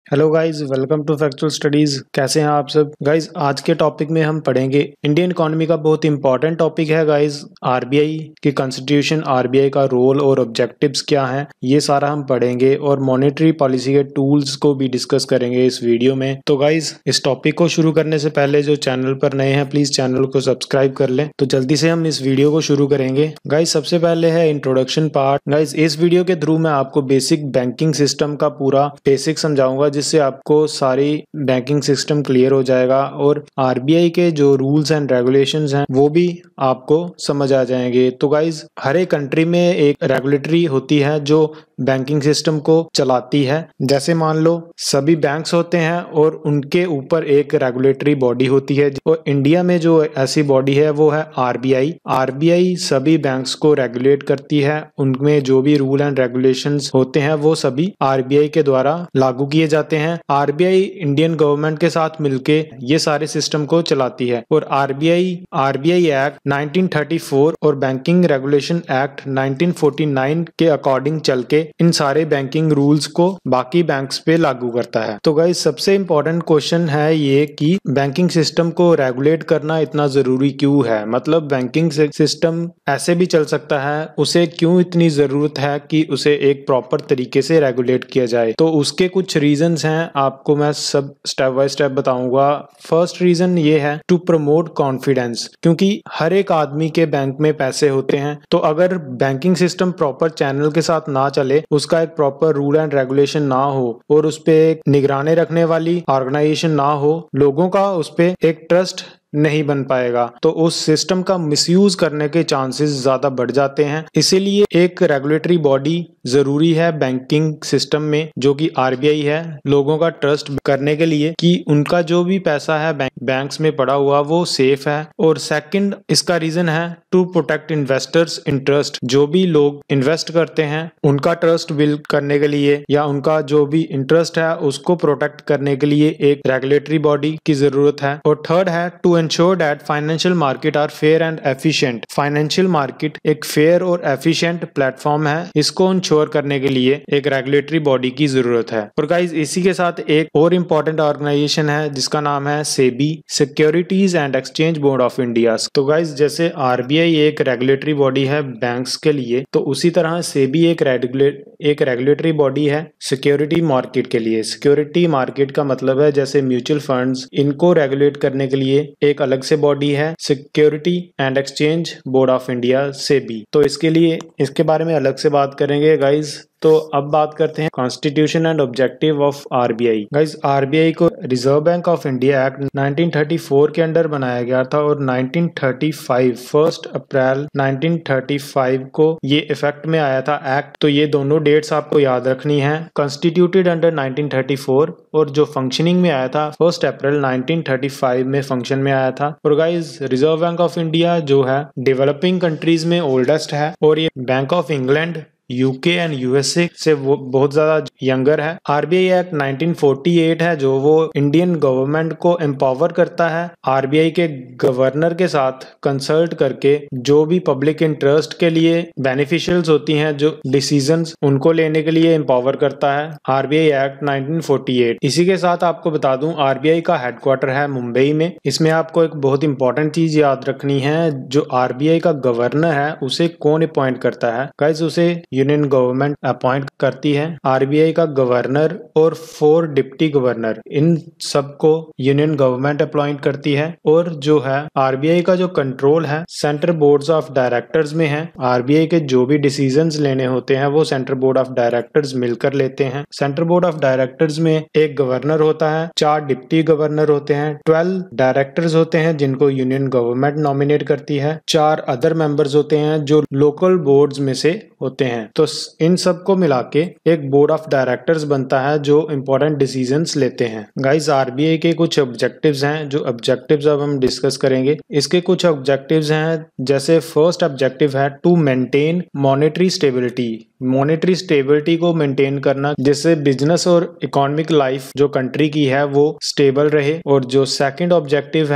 Hello guys, welcome to factual studies. कैसे हैं आप सब गाइस? आज के टॉपिक में हम पढ़ेंगे इंडियन इकोनॉमी का बहुत इंपॉर्टेंट टॉपिक है गाइस, आरबीआई की कॉन्स्टिट्यूशन, आरबीआई का रोल और ऑब्जेक्टिव्स क्या हैं, ये सारा हम पढ़ेंगे और मॉनेटरी पॉलिसी के टूल्स को भी डिस्कस करेंगे इस वीडियो में। तो गाइस, इस टॉपिक को शुरू करने से पहले जो चैनल पर नए हैं प्लीज चैनल को सब्सक्राइब कर लें। तो जल्दी से हम इस वीडियो को शुरू करेंगे। गाइस, सबसे पहले है इंट्रोडक्शन पार्ट। गाइस, इस वीडियो के थ्रू मैं आपको बेसिक बैंकिंग सिस्टम का पूरा बेसिक समझाऊंगा, जिससे आपको सारी बैंकिंग सिस्टम क्लियर हो जाएगा और आरबीआई के जो रूल्स एंड रेगुलेशंस हैं वो भी आपको समझ आ जाएंगे। तो गाइज, हर एक कंट्री में एक रेगुलेटरी होती है जो बैंकिंग सिस्टम को चलाती है। जैसे मान लो सभी बैंक्स होते हैं और उनके ऊपर एक रेगुलेटरी बॉडी होती है, और इंडिया में जो ऐसी बॉडी है वो है आरबीआई। आरबीआई सभी बैंक्स को रेगुलेट करती है, उनमें जो भी रूल एंड रेगुलेशंस होते हैं वो सभी आरबीआई के द्वारा लागू किए जाते हैं। आरबीआई इंडियन गवर्नमेंट के साथ मिलके ये सारे सिस्टम को चलाती है। और आरबीआई एक्ट 1934 और बैंकिंग रेगुलेशन एक्ट 1949 के अकॉर्डिंग चल के इन सारे बैंकिंग रूल्स को बाकी बैंक्स पे लागू करता है। तो गाइस, सबसे इम्पोर्टेंट क्वेश्चन है ये कि बैंकिंग सिस्टम को रेगुलेट करना इतना जरूरी क्यों है। मतलब बैंकिंग सिस्टम ऐसे भी चल सकता है, उसे क्यों इतनी जरूरत है कि उसे एक प्रॉपर तरीके से रेगुलेट किया जाए। तो उसके कुछ रीजंस हैं, आपको मैं सब स्टेप बाय स्टेप बताऊंगा। फर्स्ट रीजन ये है टू प्रमोट कॉन्फिडेंस, क्योंकि हर एक आदमी के बैंक में पैसे होते हैं, तो अगर बैंकिंग सिस्टम प्रॉपर चैनल के साथ ना चले, उसका एक प्रॉपर रूल एंड रेगुलेशन ना हो और उस पे एक निगरानी रखने वाली ऑर्गेनाइजेशन ना हो, लोगों का उस पे एक ट्रस्ट नहीं बन पाएगा, तो उस सिस्टम का मिसयूज करने के चांसेस ज्यादा बढ़ जाते हैं। इसीलिए एक रेगुलेटरी बॉडी जरूरी है बैंकिंग सिस्टम में, जो कि आरबीआई है, लोगों का ट्रस्ट करने के लिए कि उनका जो भी पैसा है बैंक्स में पड़ा हुआ वो सेफ है। और सेकंड इसका रीजन है टू प्रोटेक्ट इन्वेस्टर्स इंटरेस्ट। जो भी लोग इन्वेस्ट करते हैं उनका ट्रस्ट बिल्ड करने के लिए या उनका जो भी इंटरेस्ट है उसको प्रोटेक्ट करने के लिए एक रेगुलेटरी बॉडी की जरूरत है। और थर्ड है to ensure that financial market are fair and efficient। Financial market एक फेयर और एफिशिएंट प्लेटफॉर्म है, इसको इंश्योर करने के लिए एक रेगुलेटरी बॉडी की जरूरत है। और गाइज, इसी के साथ एक और इम्पोर्टेंट ऑर्गेनाइजेशन है जिसका नाम है SEBI, securities and exchange board of India. तो गाइज, जैसे आरबीआई एक रेगुलेटरी बॉडी है बैंक्स के लिए, तो उसी तरह सेबी एक रेगुलेटरी बॉडी है सिक्योरिटी मार्केट के लिए। सिक्योरिटी मार्केट का मतलब है जैसे म्यूचुअल फंड्स, इनको रेगुलेट करने के लिए एक अलग से बॉडी है security and exchange board of India, SEBI. तो इसके बारे में अलग से बात करेंगे गाइज। तो अब बात करते हैं constitution and objective of RBI. Guys, RBI को reserve bank of India act 1934 के अंडर बनाया गया था और 1935 1 अप्रैल 1935 को ये इफेक्ट में आया था एक्ट। तो ये दोनों डेट्स आपको याद रखनी है। कॉन्स्टिट्यूटेड अंडर 1934 और जो फंक्शनिंग में आया था 1 अप्रैल 1935 में फंक्शन में आया था। और guys, reserve bank of India जो है डेवलपिंग कंट्रीज में ओल्डेस्ट है और ये bank of England, UK and USA से वो बहुत ज्यादा यंगर है। आरबीआई एक्ट 1948 है जो वो इंडियन गवर्नमेंट को एम्पावर करता है आरबीआई के गवर्नर के साथ कंसल्ट करके जो भी पब्लिक इंटरेस्ट के लिए बेनिफिशियल्स होती हैं, जो डिसीजंस, उनको लेने के लिए एम्पावर करता है आरबीआई एक्ट 1948। इसी के साथ आपको बता दूं आरबीआई का हेडक्वार्टर है मुंबई में। इसमें आपको एक बहुत इंपॉर्टेंट चीज याद रखनी है, जो आरबीआई का गवर्नर है उसे कौन अपॉइंट करता है। गाइस, उसे यूनियन गवर्नमेंट अपॉइंट करती है। आरबीआई का गवर्नर और 4 डिप्टी गवर्नर, इन सबको यूनियन गवर्नमेंट अपॉइंट करती है। और जो है आरबीआई का जो कंट्रोल है सेंट्रल बोर्ड्स ऑफ डायरेक्टर्स में है। आरबीआई के जो भी डिसीजंस लेने होते हैं वो सेंट्रल बोर्ड ऑफ डायरेक्टर्स मिलकर लेते हैं। सेंट्रल बोर्ड ऑफ डायरेक्टर्स में एक गवर्नर होता है, 4 डिप्टी गवर्नर होते हैं, 12 डायरेक्टर्स होते हैं जिनको यूनियन गवर्नमेंट नॉमिनेट करती है, 4 अदर मेंबर्स होते हैं जो लोकल बोर्ड्स में से होते हैं। तो इन सब को मिला के एक बोर्ड ऑफ डायरेक्टर्स बनता है जो इंपॉर्टेंट डिसीजंस लेते हैं। गाइस, आरबीआई के कुछ ऑब्जेक्टिव्स हैं, जो ऑब्जेक्टिव्स अब हम डिस्कस करेंगे। इसके कुछ ऑब्जेक्टिव्स हैं, जैसे फर्स्ट ऑब्जेक्टिव है to maintain monetary stability. Monetary stability को मेंटेन करना, जिससे बिजनेस और इकोनॉमिक लाइफ जो कंट्री की है वो स्टेबल रहे। और जो सेकंड ऑब्जेक्टिव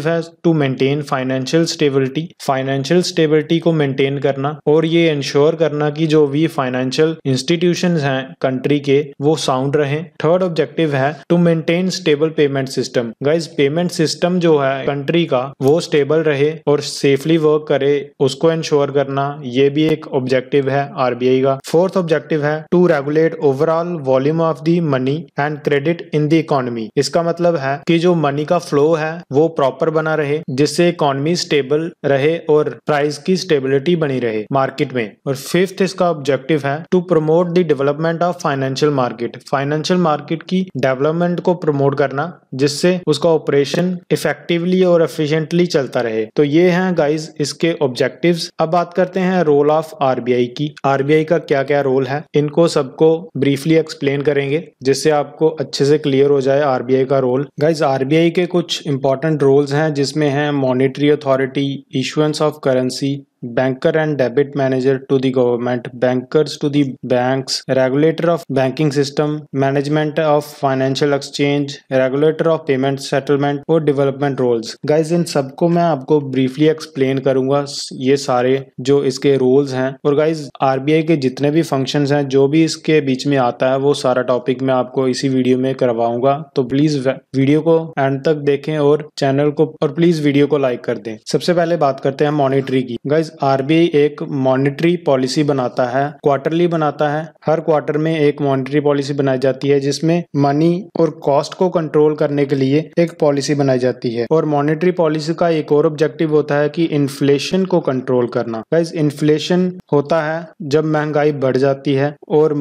है to maintain financial stability. Financial stability को मेंटेन करना और ये इंश्योर इंश्योर करना कि जो भी फाइनेंशियल इंस्टीट्यूशंस हैं कंट्री के वो साउंड रहें। थर्ड ऑब्जेक्टिव है to maintain stable payment system. Guys payment system जो है कंट्री का वो स्टेबल रहे और सेफली वर्क करे, उसको इंश्योर करना, ये भी एक ऑब्जेक्टिव है आरबीआई का। फोर्थ ऑब्जेक्टिव है to regulate overall volume of the money and credit in the economy. इसका मतलब है कि जो मनी का फ्लो है वो प्रॉपर बना रहे, जिससे इकोनॉमी स्टेबल रहे और प्राइस की स्टेबिलिटी बनी रहे मार्केट में। और फिफ्थ इसका ऑब्जेक्टिव है to promote the development of financial market. Financial market की डेवलपमेंट को प्रमोट करना, जिससे उसका ऑपरेशन इफेक्टिवली और एफिशिएंटली चलता रहे। तो ये हैं गाइज इसके ऑब्जेक्टिव्स। अब बात करते हैं रोल ऑफ आरबीआई की। आरबीआई का क्या क्या रोल है, इनको सबको ब्रीफली एक्सप्लेन करेंगे जिससे आपको अच्छे से क्लियर हो जाए आरबीआई का रोल। गाइज आरबीआई के कुछ इंपॉर्टेंट रोल्स हैं जिसमें है monetary authority, issuance of currency, banker and debit manager to the government, bankers to the banks, regulator of banking system, management of financial exchange, regulator of payment settlement और development roles। guys इन सबको मैं आपको briefly explain करूंगा, ये सारे जो इसके roles हैं। और guys आरबीआई के जितने भी functions हैं, जो भी इसके बीच में आता है, वो सारा टॉपिक मैं आपको इसी वीडियो में करवाऊंगा। तो प्लीज वीडियो को एंड तक देखें और चैनल को और प्लीज वीडियो को लाइक कर दें। सबसे पहले बात करते हैं मॉनेटरी की। गाइज आरबीआई एक मॉनेटरी पॉलिसी बनाता है, क्वार्टरली बनाता है। हर क्वार्टर में एक मॉनेटरी पॉलिसी बनाई जाती है जिसमें मनी और कॉस्ट को कंट्रोल करने के लिए एक पॉलिसी बनाई जाती है। और मॉनेटरी पॉलिसी का एक और ऑब्जेक्टिव होता है कि इन्फ्लेशन को कंट्रोल करना। गाइज इन्फ्लेशन होता है जब महंगाई बढ़ जाती है और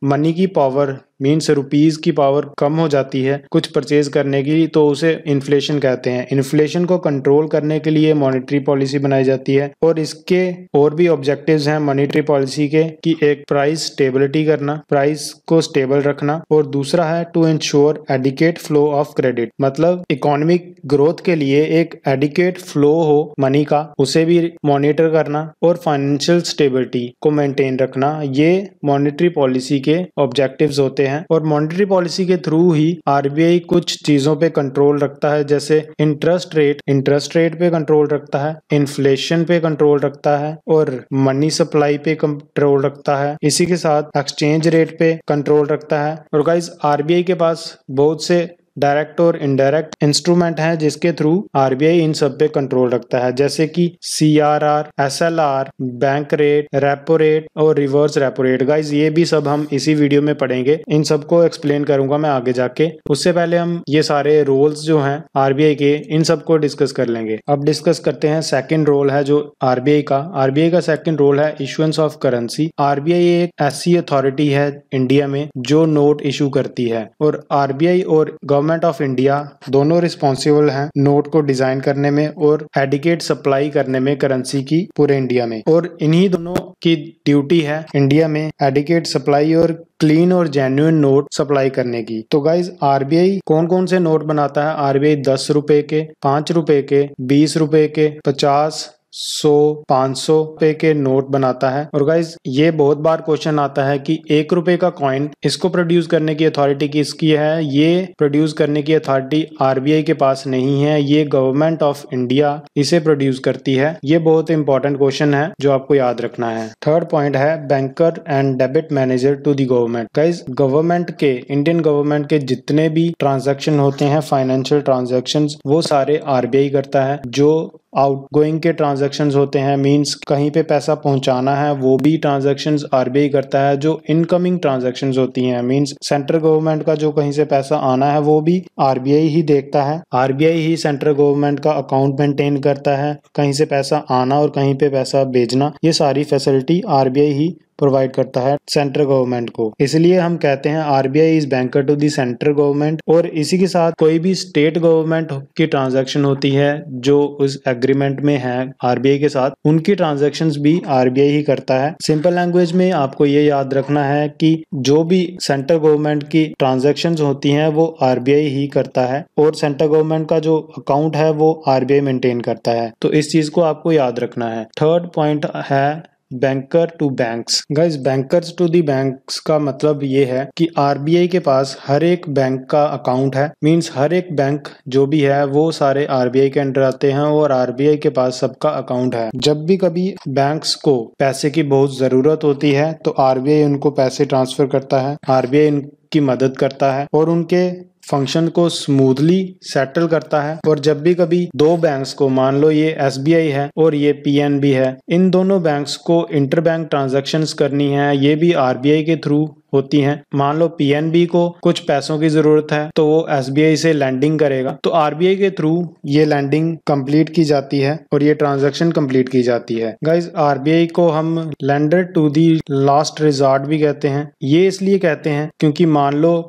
मनी की पावर मीन्स रुपीज की पावर कम हो जाती है कुछ परचेज करने की, तो उसे इन्फ्लेशन कहते हैं। इन्फ्लेशन को कंट्रोल करने के लिए मॉनेटरी पॉलिसी बनाई जाती है। और इसके और भी ऑब्जेक्टिव्स हैं मॉनेटरी पॉलिसी के कि एक प्राइस स्टेबिलिटी करना, प्राइस को स्टेबल रखना, और दूसरा है to ensure adequate flow of credit. मतलब इकोनॉमिक ग्रोथ के लिए एक एडिकेट फ्लो हो मनी का, उसे भी मॉनिटर करना और फाइनेंशियल स्टेबिलिटी को मेंटेन रखना, ये मॉनेटरी पॉलिसी के ऑब्जेक्टिव्स होते हैं। और मॉनेटरी पॉलिसी के थ्रू ही आरबीआई कुछ चीजों पे कंट्रोल रखता है, जैसे इंटरेस्ट रेट पे कंट्रोल रखता है, इन्फ्लेशन पे कंट्रोल रखता है और मनी सप्लाई पे कंट्रोल रखता है। इसी के साथ एक्सचेंज रेट पे कंट्रोल रखता है। और गाइस आरबीआई के पास बहुत से डायरेक्ट और इनडायरेक्ट इंस्ट्रूमेंट हैं जिसके थ्रू आरबीआई इन सब पे कंट्रोल रखता है, जैसे कि CRR, SLR, bank rate, repo rate और रिवर्स रेपो रेट। गाइज ये भी सब हम इसी वीडियो में पढ़ेंगे, इन सबको एक्सप्लेन करूंगा मैं आगे जाके। उससे पहले हम ये सारे रोल्स जो हैं आरबीआई के, इन सबको डिस्कस कर लेंगे। अब डिस्कस करते हैं सेकेंड रोल है जो आरबीआई का सेकेंड रोल है इशुएंस ऑफ करेंसी। आरबीआई एक ऐसी अथॉरिटी है इंडिया में जो नोट इशू करती है, और आरबीआई और गवर्नमेंट ऑफ इंडिया दोनों रिस्पॉन्सिबल हैं नोट को डिजाइन करने में और एडिकेट सप्लाई करने में करेंसी की पूरे इंडिया में। और इन्हीं दोनों की ड्यूटी है इंडिया में एडिकेट सप्लाई और क्लीन और जेन्युइन नोट सप्लाई करने की। तो गाइज आरबीआई कौन कौन से नोट बनाता है? आरबीआई 10 रुपए के, 5 रुपए के, 20 रुपए के, 50, 100, 500 रुपए के नोट बनाता है। और गाइज ये बहुत बार क्वेश्चन आता है कि 1 रुपए का कॉइन, इसको प्रोड्यूस करने की अथॉरिटी किसकी है? ये प्रोड्यूस करने की अथॉरिटी आरबीआई के पास नहीं है, ये गवर्नमेंट ऑफ इंडिया इसे प्रोड्यूस करती है। ये बहुत इंपॉर्टेंट क्वेश्चन है जो आपको याद रखना है। थर्ड पॉइंट है banker and debit manager to the government. Guys government के, इंडियन गवर्नमेंट के जितने भी ट्रांजेक्शन होते हैं, फाइनेंशियल ट्रांजेक्शन, वो सारे आरबीआई करता है। जो आउटगोइंग के ट्रांजैक्शंस होते हैं, मींस कहीं पे पैसा पहुंचाना है, वो भी ट्रांजैक्शंस आरबीआई करता है। जो इनकमिंग ट्रांजैक्शंस होती हैं, मींस सेंट्रल गवर्नमेंट का जो कहीं से पैसा आना है, वो भी आरबीआई ही देखता है। आरबीआई ही सेंट्रल गवर्नमेंट का अकाउंट मेंटेन करता है, कहीं से पैसा आना और कहीं पे पैसा भेजना, ये सारी फैसिलिटी आरबीआई ही प्रोवाइड करता है सेंट्रल गवर्नमेंट को। इसलिए हम कहते हैं RBI is banker to the central government. और इसी के साथ कोई भी स्टेट गवर्नमेंट की ट्रांजैक्शन होती है जो उस एग्रीमेंट में है आरबीआई के साथ, उनकी ट्रांजैक्शंस भी आरबीआई ही करता है। सिंपल लैंग्वेज में आपको ये याद रखना है कि जो भी सेंट्रल गवर्नमेंट की ट्रांजैक्शंस होती हैं वो आरबीआई ही करता है, और सेंट्रल गवर्नमेंट का जो अकाउंट है वो आरबीआई मेंटेन करता है। तो इस चीज को आपको याद रखना है। थर्ड पॉइंट है banker to banks. Guys bankers to the banks का मतलब ये है कि आरबीआई के पास हर एक बैंक का अकाउंट है। मींस हर एक बैंक जो भी है वो सारे आरबीआई के अंडर आते हैं और आरबीआई के पास सबका अकाउंट है। जब भी कभी बैंक्स को पैसे की बहुत जरूरत होती है तो आरबीआई उनको पैसे ट्रांसफर करता है, आरबीआई उनकी मदद करता है और उनके फंक्शन को स्मूथली सेटल करता है। और जब भी कभी दो बैंक्स को, मान लो ये एसबीआई है और ये पीएनबी है, इन दोनों बैंक्स को इंटरबैंक ट्रांजैक्शंस करनी है, ये भी आरबीआई के थ्रू होती हैं। मान लो पीएनबी को कुछ पैसों की जरूरत है तो वो एसबीआई से लैंडिंग करेगा, तो आरबीआई के थ्रू ये लैंडिंग कंप्लीट की जाती है और ये ट्रांजैक्शन कंप्लीट की जाती है। गाइज आरबीआई को हम lender to the last resort भी कहते हैं। ये इसलिए कहते हैं क्योंकि मान लो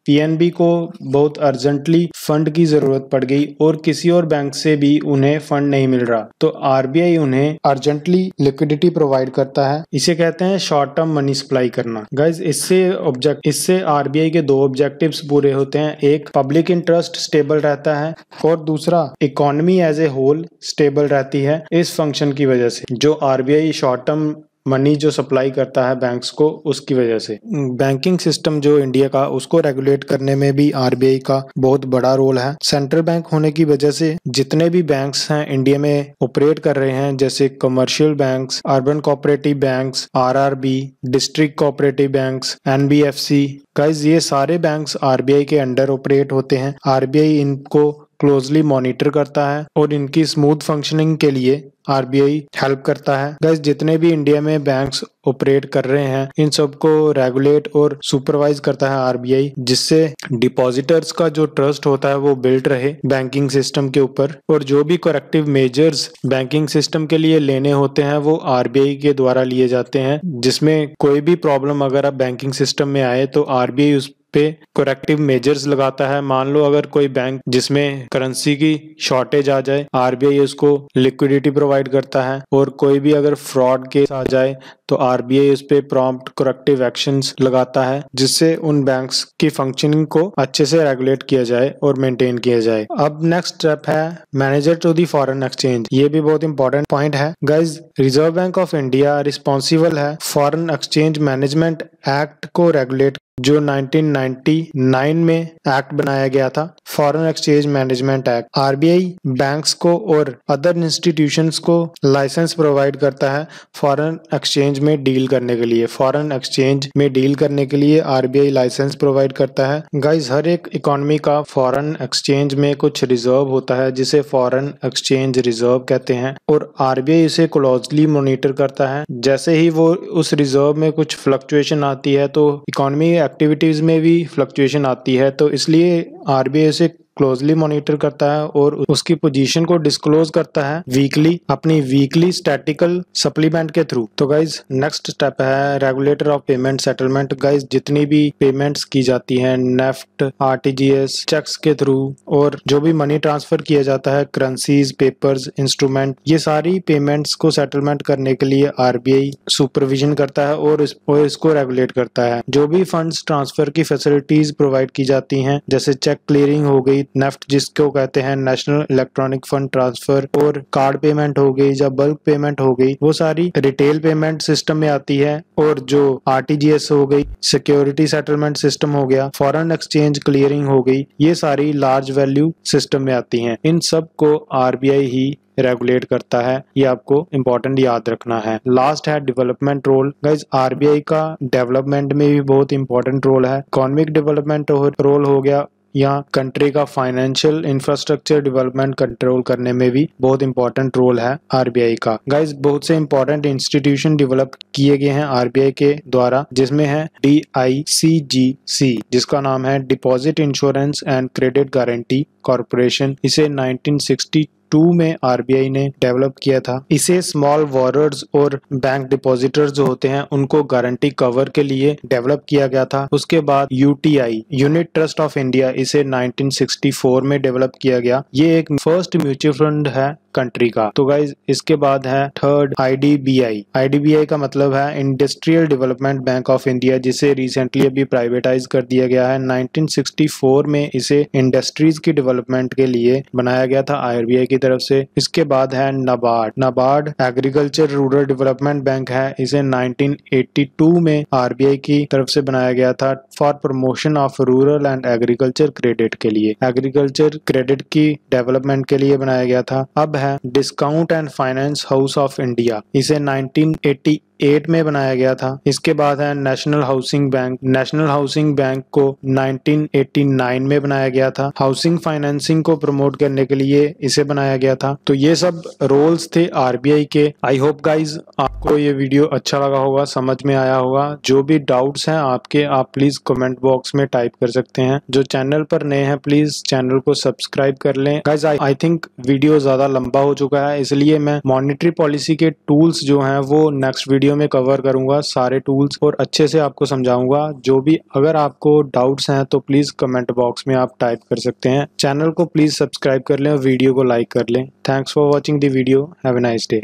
पीएनबी को बहुत अर्जेंटली फंड की जरूरत पड़ गई और किसी और बैंक से भी उन्हें फंड नहीं मिल रहा, तो आरबीआई उन्हें अर्जेंटली लिक्विडिटी प्रोवाइड करता है। इसे कहते हैं शॉर्ट टर्म मनी सप्लाई करना। गाइज इससे आरबीआई के दो ऑब्जेक्टिव्स पूरे होते हैं। एक, पब्लिक इंटरेस्ट स्टेबल रहता है और दूसरा, economy as a whole stable रहती है। इस फंक्शन की वजह से जो आरबीआई शॉर्ट टर्म मनी जो सप्लाई करता है बैंक्स को, उसकी वजह से बैंकिंग सिस्टम जो इंडिया का, उसको रेगुलेट करने में भी आरबीआई का बहुत बड़ा रोल है। सेंट्रल बैंक होने की वजह से जितने भी बैंक्स हैं इंडिया में ऑपरेट कर रहे हैं, जैसे commercial banks, urban cooperative banks, RRB, district cooperative banks, NBFC, guys ये सारे बैंक्स आरबीआई के अंडर ऑपरेट होते हैं। आरबीआई इनको क्लोजली मॉनिटर करता है और इनकी स्मूथ फंक्शनिंग के लिए आरबीआई हेल्प करता है। गाइस जितने भी इंडिया में बैंक्स ऑपरेट कर रहे हैं इन सबको रेगुलेट और सुपरवाइज करता है आरबीआई, जिससे डिपॉजिटर्स का जो ट्रस्ट होता है वो बिल्ड रहे बैंकिंग सिस्टम के ऊपर, और जो भी करेक्टिव मेजर्स बैंकिंग सिस्टम के लिए लेने होते हैं वो आरबीआई के द्वारा लिए जाते हैं। जिसमें कोई भी प्रॉब्लम अगर अब बैंकिंग सिस्टम में आए तो आरबीआई उस पे करेक्टिव मेजर्स लगाता है। मान लो अगर कोई बैंक जिसमें करेंसी की शॉर्टेज आ जाए, आरबीआई उसको लिक्विडिटी प्रोवाइड करता है, और कोई भी अगर फ्रॉड केस आ जाए तो आरबीआई उस पे प्रॉम्प्ट करेक्टिव एक्शंस लगाता है, जिससे उन बैंक्स की फंक्शनिंग को अच्छे से रेगुलेट किया जाए और मेंटेन किया जाए। अब नेक्स्ट स्टेप है manager to the foreign exchange. ये भी बहुत इंपॉर्टेंट पॉइंट है। Guys reserve bank of India responsible है फॉरेन एक्सचेंज मैनेजमेंट एक्ट को रेगुलेट, जो 1999 में एक्ट बनाया गया था, foreign exchange management act. RBI banks को और अदर इंस्टीट्यूशंस को लाइसेंस प्रोवाइड करता है फॉरेन एक्सचेंज में डील करने के लिए। फॉरेन एक्सचेंज में डील करने के लिए आरबीआई लाइसेंस प्रोवाइड करता है। गाइज हर एक इकोनॉमी का फॉरेन एक्सचेंज में कुछ रिजर्व होता है जिसे फॉरेन एक्सचेंज रिजर्व कहते हैं, और आरबीआई इसे क्लोजली मॉनिटर करता है। जैसे ही वो उस रिजर्व में कुछ फ्लक्चुएशन आती है तो इकोनॉमी एक्टिविटीज में भी फ्लक्चुएशन आती है, तो इसलिए आरबीआई से क्लोजली मॉनिटर करता है और उसकी पोजीशन को डिस्क्लोज करता है वीकली, अपनी वीकली स्टैटिकल सप्लीमेंट के थ्रू। तो गाइज नेक्स्ट स्टेप है regulator of payment settlement. Guys जितनी भी पेमेंट्स की जाती हैं नेफ्ट, आरटीजीएस, चेक्स के थ्रू, और जो भी मनी ट्रांसफर किया जाता है, करेंसीज, पेपर्स, इंस्ट्रूमेंट, ये सारी पेमेंट्स को सेटलमेंट करने के लिए आरबीआई सुपरविजन करता है और इसको रेगुलेट करता है। जो भी फंड्स ट्रांसफर की फैसिलिटीज प्रोवाइड की जाती हैं, जैसे चेक क्लियरिंग हो गई, नेफ्ट जिसको कहते हैं नेशनल इलेक्ट्रॉनिक फंड ट्रांसफर, और कार्ड पेमेंट हो गई या बल्क पेमेंट हो गई, वो सारी रिटेल पेमेंट सिस्टम में आती है। और जो आरटीजीएस हो गई, सिक्योरिटी सेटलमेंट सिस्टम हो गया, फॉरेन एक्सचेंज क्लियरिंग हो गई, ये सारी लार्ज वैल्यू सिस्टम में आती हैं। इन सब को आरबीआई ही रेगुलेट करता है, ये आपको इम्पोर्टेंट याद रखना है। लास्ट है डेवलपमेंट रोल। गाइज आरबीआई का डेवलपमेंट में भी बहुत इंपॉर्टेंट रोल है। इकोनॉमिक डेवलपमेंट रोल हो गया, या कंट्री का फाइनेंशियल इंफ्रास्ट्रक्चर डेवलपमेंट कंट्रोल करने में भी बहुत इंपॉर्टेंट रोल है आरबीआई का। गाइज बहुत से इंपॉर्टेंट इंस्टीट्यूशन डेवलप किए गए हैं आरबीआई के द्वारा, जिसमें है DICGC, जिसका नाम है deposit insurance and credit guarantee corporation. इसे 1962 में आरबीआई ने डेवलप किया था। इसे स्मॉल बोरोअर्स और बैंक डिपॉजिटर्स जो होते हैं उनको गारंटी कवर के लिए डेवलप किया गया था। उसके बाद UTI, unit trust of India, इसे 1964 में डेवलप किया गया। ये एक फर्स्ट म्यूचुअल फंड है कंट्री का। तो गाइज इसके बाद है थर्ड IDBI का मतलब है industrial development bank of India, जिसे रिसेंटली अभी प्राइवेटाइज कर दिया गया है। 1964 में इसे इंडस्ट्रीज की डेवलपमेंट के लिए बनाया गया था आरबीआई की तरफ से। इसके बाद है NABARD. NABARD agriculture rural development bank है। इसे 1982 में आरबीआई की तरफ से बनाया गया था for promotion of rural and agriculture credit के लिए, एग्रीकल्चर क्रेडिट की डेवलपमेंट के लिए बनाया गया था। अब है discount and finance house of India. इसे 1988 में बनाया गया था। इसके बाद है national housing bank. National housing bank को 1989 में बनाया गया था। हाउसिंग फाइनेंसिंग को प्रमोट करने के लिए इसे बनाया गया था। तो ये सब रोल्स थे आरबीआई के। आई होप गाइज आपको ये वीडियो अच्छा लगा होगा, समझ में आया होगा। जो भी डाउट्स हैं आपके, आप प्लीज कमेंट बॉक्स में टाइप कर सकते हैं। जो चैनल पर नए हैं प्लीज चैनल को सब्सक्राइब कर लें। गाइज आई थिंक वीडियो ज्यादा लंबा हो चुका है, इसलिए मैं मॉनेटरी पॉलिसी के टूल्स जो हैं वो नेक्स्ट वीडियो में कवर करूंगा, सारे टूल्स, और अच्छे से आपको समझाऊंगा। जो भी अगर आपको डाउट्स हैं तो प्लीज कमेंट बॉक्स में आप टाइप कर सकते हैं। चैनल को प्लीज सब्सक्राइब कर लें और वीडियो को लाइक कर लें। Thanks for watching the video. Have a nice day.